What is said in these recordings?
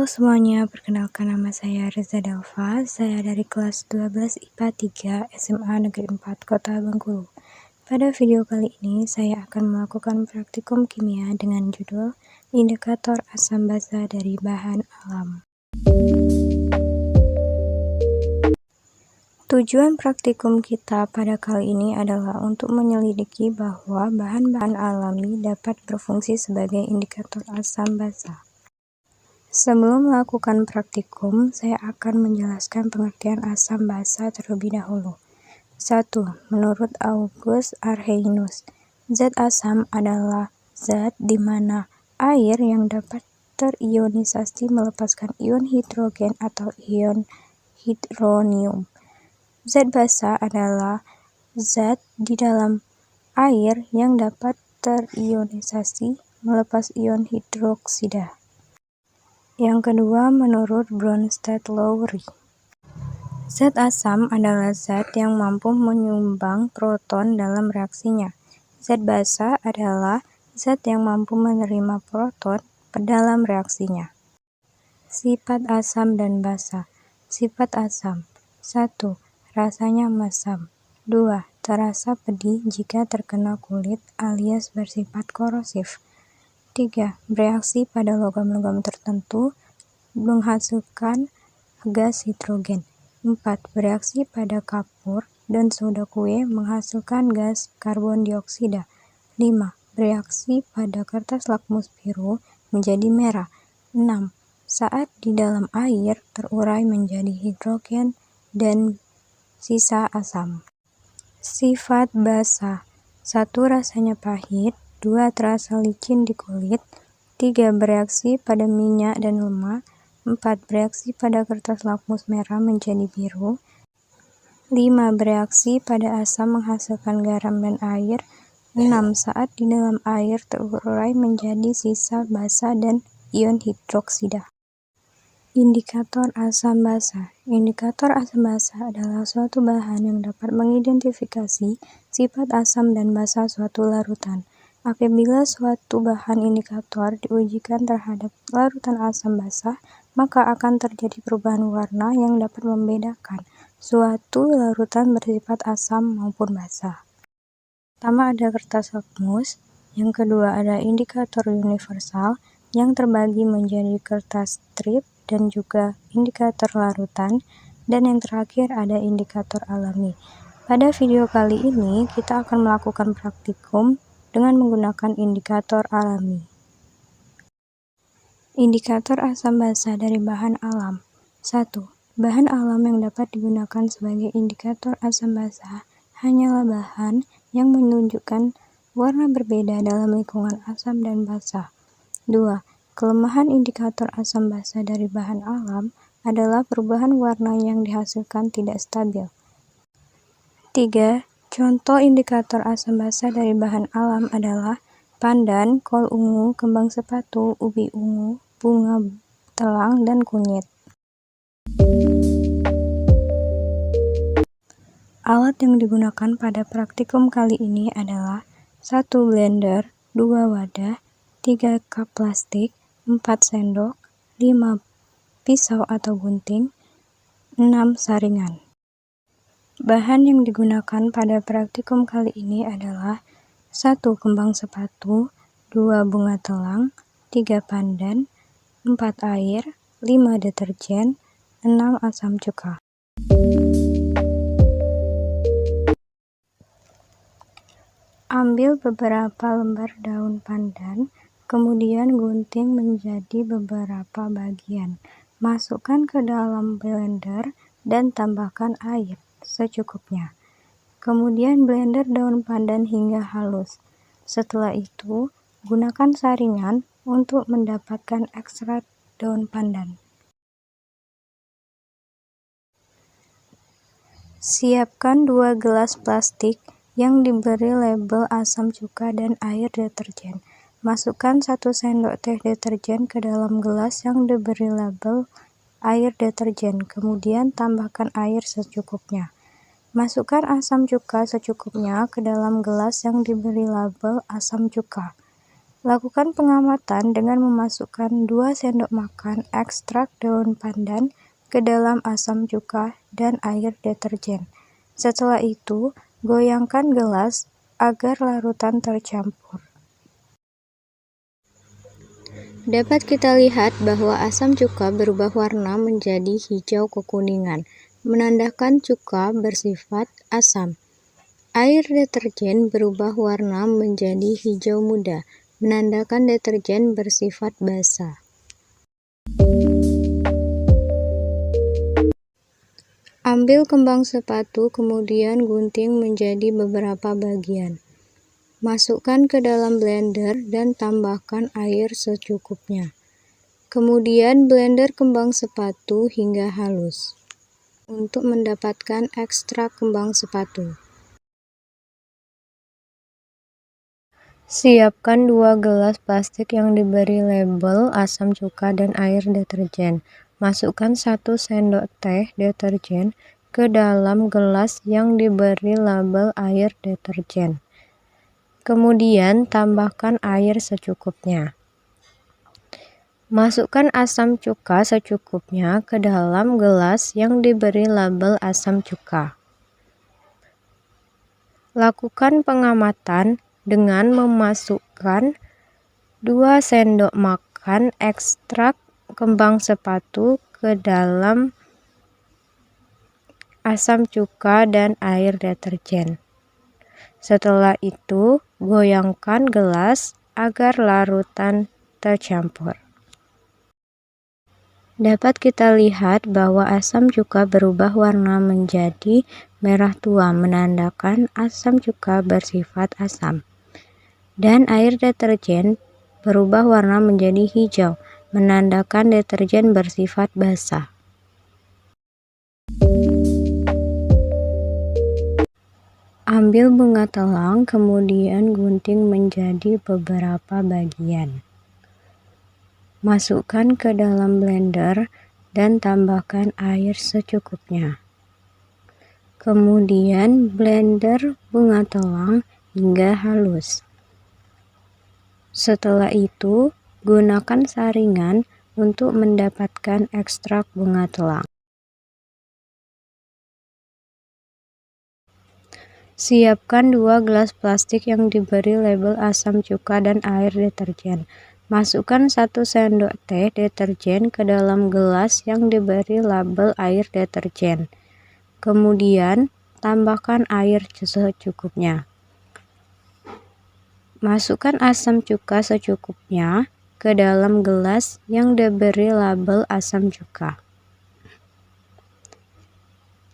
Halo semuanya, perkenalkan nama saya Reza Delva. Saya dari kelas 12 IPA 3 SMA Negeri 4 Kota Bengkulu. Pada video kali ini saya akan melakukan praktikum kimia dengan judul Indikator Asam Basa dari Bahan Alam. Tujuan praktikum kita pada kali ini adalah untuk menyelidiki bahwa bahan-bahan alami dapat berfungsi sebagai indikator asam basa. Sebelum melakukan praktikum, saya akan menjelaskan pengertian asam basa terlebih dahulu. 1. Menurut August Arrhenius, zat asam adalah zat di mana air yang dapat terionisasi melepaskan ion hidrogen atau ion hidronium. Zat basa adalah zat di dalam air yang dapat terionisasi melepas ion hidroksida. Yang kedua, menurut Bronsted-Lowry, zat asam adalah zat yang mampu menyumbang proton dalam reaksinya. Zat basa adalah zat yang mampu menerima proton dalam reaksinya. Sifat asam dan basa. Sifat asam. 1. Rasanya masam. 2. Terasa pedih jika terkena kulit alias bersifat korosif. 3. Bereaksi pada logam-logam tertentu menghasilkan gas hidrogen. 4. Bereaksi pada kapur dan soda kue menghasilkan gas karbon dioksida. 5. Bereaksi pada kertas lakmus biru menjadi merah. 6. Saat di dalam air terurai menjadi hidrogen dan sisa asam. Sifat basa. 1. Rasanya pahit. 2. Terasa licin di kulit. 3. Bereaksi pada minyak dan lemak. 4. Bereaksi pada kertas lakmus merah menjadi biru. 5. Bereaksi pada asam menghasilkan garam dan air. 6. Saat di dalam air terurai menjadi sisa basa dan ion hidroksida. Indikator asam basa. Indikator asam basa adalah suatu bahan yang dapat mengidentifikasi sifat asam dan basa suatu larutan. Apabila suatu bahan indikator diujikan terhadap larutan asam basa, maka akan terjadi perubahan warna yang dapat membedakan suatu larutan bersifat asam maupun basa. Pertama ada kertas lakmus, yang kedua ada indikator universal yang terbagi menjadi kertas strip dan juga indikator larutan, dan yang terakhir ada indikator alami. Pada video kali ini kita akan melakukan praktikum dengan menggunakan indikator alami. Indikator asam basa dari bahan alam. 1. Bahan alam yang dapat digunakan sebagai indikator asam basa hanyalah bahan yang menunjukkan warna berbeda dalam lingkungan asam dan basa. 2. Kelemahan indikator asam basa dari bahan alam adalah perubahan warna yang dihasilkan tidak stabil. 3. Contoh indikator asam basa dari bahan alam adalah pandan, kol ungu, kembang sepatu, ubi ungu, bunga telang, dan kunyit. Alat yang digunakan pada praktikum kali ini adalah 1. Blender, 2. Wadah, 3. Cup plastik, 4. Sendok, 5. Pisau atau gunting, 6. Saringan. Bahan yang digunakan pada praktikum kali ini adalah 1. Kembang sepatu, 2. Bunga telang, 3. Pandan, 4. Air, 5. Deterjen, 6. Asam cuka. Ambil beberapa lembar daun pandan, kemudian gunting menjadi beberapa bagian. Masukkan ke dalam blender dan tambahkan air secukupnya. Kemudian blender daun pandan hingga halus. Setelah itu, gunakan saringan untuk mendapatkan ekstrak daun pandan. Siapkan 2 gelas plastik yang diberi label asam cuka dan air deterjen. Masukkan 1 sendok teh deterjen ke dalam gelas yang diberi label air deterjen, kemudian tambahkan air secukupnya. Masukkan asam cuka secukupnya ke dalam gelas yang diberi label asam cuka. Lakukan pengamatan dengan memasukkan 2 sendok makan ekstrak daun pandan ke dalam asam cuka dan air deterjen. Setelah itu, goyangkan gelas agar larutan tercampur. Dapat kita lihat bahwa asam cuka berubah warna menjadi hijau kekuningan, menandakan cuka bersifat asam. Air deterjen berubah warna menjadi hijau muda, menandakan deterjen bersifat basah. Ambil kembang sepatu, kemudian gunting menjadi beberapa bagian. Masukkan ke dalam blender dan tambahkan air secukupnya. Kemudian blender kembang sepatu hingga halus untuk mendapatkan ekstrak kembang sepatu. Siapkan 2 gelas plastik yang diberi label asam cuka dan air deterjen. Masukkan 1 sendok teh deterjen ke dalam gelas yang diberi label air deterjen. Kemudian tambahkan air secukupnya. Masukkan asam cuka secukupnya ke dalam gelas yang diberi label asam cuka. Lakukan pengamatan dengan memasukkan 2 sendok makan ekstrak kembang sepatu ke dalam asam cuka dan air deterjen. Setelah itu, goyangkan gelas agar larutan tercampur. Dapat kita lihat bahwa asam cuka berubah warna menjadi merah tua, menandakan asam cuka bersifat asam. Dan air deterjen berubah warna menjadi hijau, menandakan deterjen bersifat basah. Ambil bunga telang, kemudian gunting menjadi beberapa bagian. Masukkan ke dalam blender dan tambahkan air secukupnya. Kemudian blender bunga telang hingga halus. Setelah itu, gunakan saringan untuk mendapatkan ekstrak bunga telang. Siapkan 2 gelas plastik yang diberi label asam cuka dan air deterjen. Masukkan 1 sendok teh deterjen ke dalam gelas yang diberi label air deterjen. Kemudian, tambahkan air secukupnya. Masukkan asam cuka secukupnya ke dalam gelas yang diberi label asam cuka.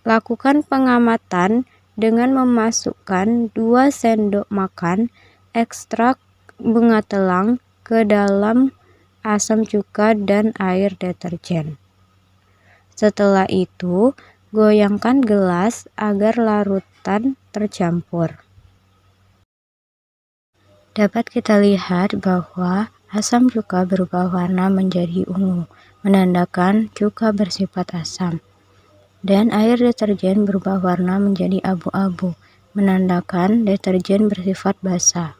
Lakukan pengamatan dengan memasukkan 2 sendok makan ekstrak bunga telang ke dalam asam cuka dan air deterjen. Setelah itu, goyangkan gelas agar larutan tercampur. Dapat kita lihat bahwa asam cuka berubah warna menjadi ungu, menandakan cuka bersifat asam. Dan air deterjen berubah warna menjadi abu-abu, menandakan deterjen bersifat basah.